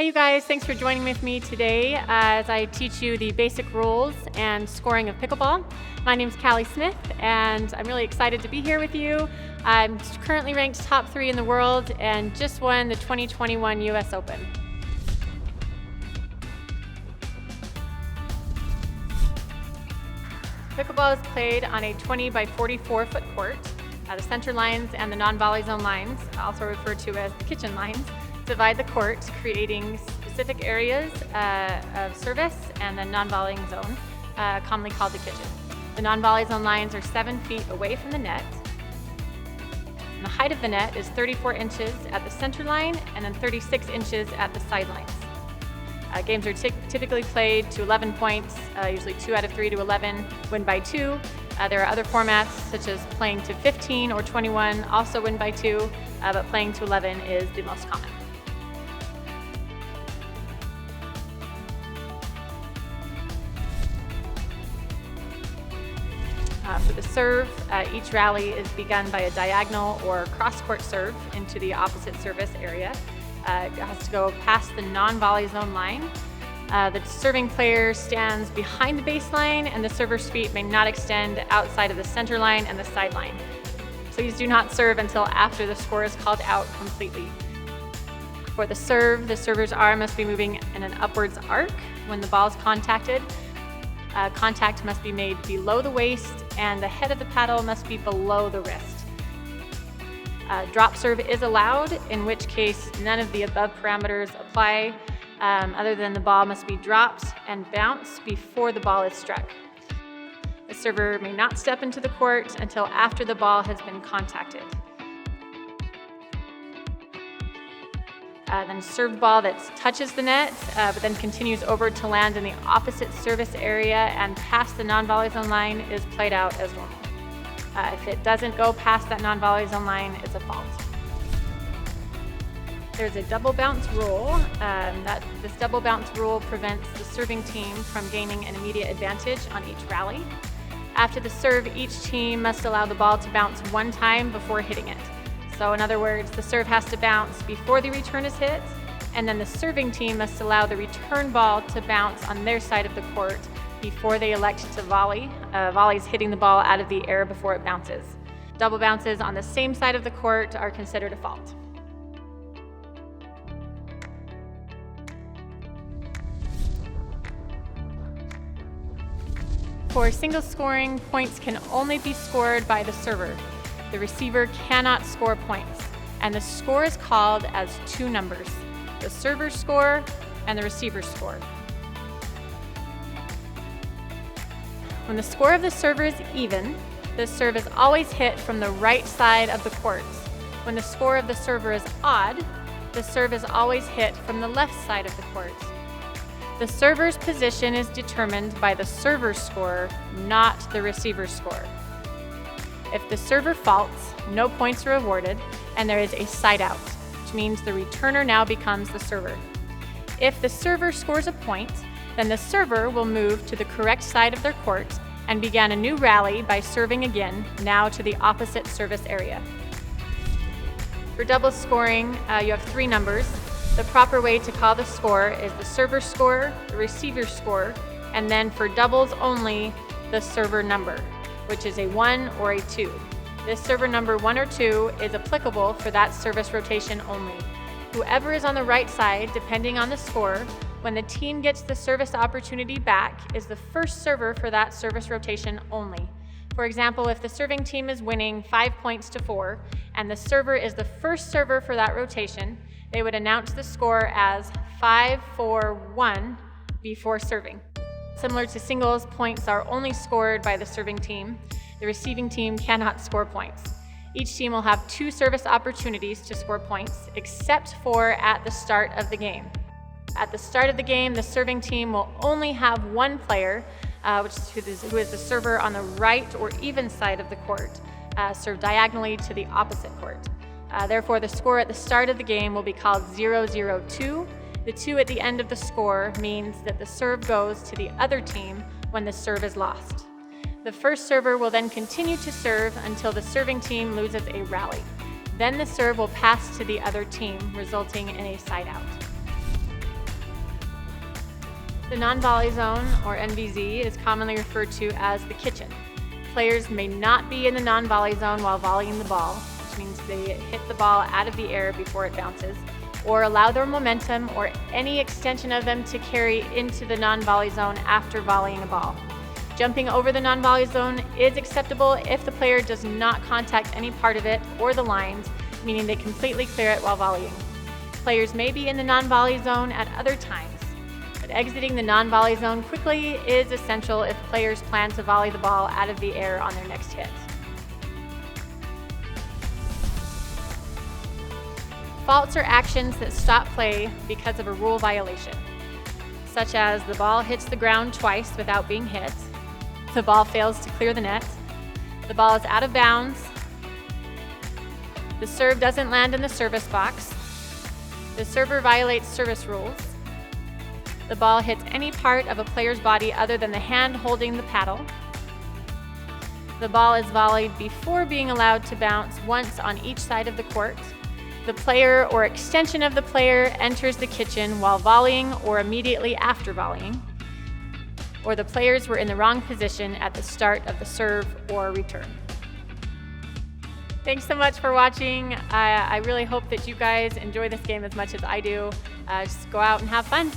Hey you guys, thanks for joining with me today as I teach you the basic rules and scoring of pickleball. My name is Callie Smith and I'm really excited to be here with you. I'm currently ranked top 3 in the world and just won the 2021 US Open. Pickleball is played on a 20 by 44 foot court. The center lines and the non-volley zone lines, also referred to as the kitchen lines, divide the court, creating specific areas of service and the non-volleying zone, commonly called the kitchen. The non-volley zone lines are 7 feet away from the net. And the height of the net is 34 inches at the center line and then 36 inches at the sidelines. Games are typically played to 11 points, usually 2 out of 3 to 11, win by 2. There are other formats such as playing to 15 or 21, also win by 2, but playing to 11 is the most common. For the serve, each rally is begun by a diagonal or cross-court serve into the opposite service area. It has to go past the non-volley zone line. The serving player stands behind the baseline and the server's feet may not extend outside of the center line and the sideline. Please do not serve until after the score is called out completely. For the serve, the server's arm must be moving in an upwards arc when the ball is contacted. Contact must be made below the waist and the head of the paddle must be below the wrist. Drop serve is allowed, in which case none of the above parameters apply, other than the ball must be dropped and bounced before the ball is struck. The server may not step into the court until after the ball has been contacted. Then served ball that touches the net, but then continues over to land in the opposite service area and past the non-volley zone line is played out as normal. If it doesn't go past that non-volley zone line, it's a fault. There's a double bounce rule. This double bounce rule prevents the serving team from gaining an immediate advantage on each rally. After the serve, each team must allow the ball to bounce one time before hitting it. So in other words, the serve has to bounce before the return is hit, and then the serving team must allow the return ball to bounce on their side of the court before they elect to volley. Volley is hitting the ball out of the air before it bounces. Double bounces on the same side of the court are considered a fault. For single scoring, points can only be scored by the server. The receiver cannot score points, and the score is called as 2 numbers, the server's score and the receiver's score. When the score of the server is even, the serve is always hit from the right side of the court. When the score of the server is odd, the serve is always hit from the left side of the court. The server's position is determined by the server's score, not the receiver's score. If the server faults, no points are awarded, and there is a side out, which means the returner now becomes the server. If the server scores a point, then the server will move to the correct side of their court and begin a new rally by serving again, now to the opposite service area. For double scoring, you have 3 numbers. The proper way to call the score is the server score, the receiver score, and then for doubles only, the server number, which is a 1 or a 2. This server number 1 or 2 is applicable for that service rotation only. Whoever is on the right side, depending on the score, when the team gets the service opportunity back, is the first server for that service rotation only. For example, if the serving team is winning 5 points to 4, and the server is the first server for that rotation, they would announce the score as 5-4-1 before serving. Similar to singles, points are only scored by the serving team. The receiving team cannot score points. Each team will have 2 service opportunities to score points, except for at the start of the game. At the start of the game, the serving team will only have 1 player, who is the server on the right or even side of the court, serve diagonally to the opposite court. Therefore, the score at the start of the game will be called 0-0-2. The 2 at the end of the score means that the serve goes to the other team when the serve is lost. The first server will then continue to serve until the serving team loses a rally. Then the serve will pass to the other team, resulting in a side out. The non-volley zone, or NVZ, is commonly referred to as the kitchen. Players may not be in the non-volley zone while volleying the ball, which means they hit the ball out of the air before it bounces, or allow their momentum or any extension of them to carry into the non-volley zone after volleying a ball. Jumping over the non-volley zone is acceptable if the player does not contact any part of it or the lines, meaning they completely clear it while volleying. Players may be in the non-volley zone at other times, but exiting the non-volley zone quickly is essential if players plan to volley the ball out of the air on their next hit. Faults are actions that stop play because of a rule violation, such as the ball hits the ground twice without being hit, the ball fails to clear the net, the ball is out of bounds, the serve doesn't land in the service box, the server violates service rules, the ball hits any part of a player's body other than the hand holding the paddle, the ball is volleyed before being allowed to bounce once on each side of the court, the player or extension of the player enters the kitchen while volleying or immediately after volleying, or the players were in the wrong position at the start of the serve or return. Thanks so much for watching. I really hope that you guys enjoy this game as much as I do. Just go out and have fun.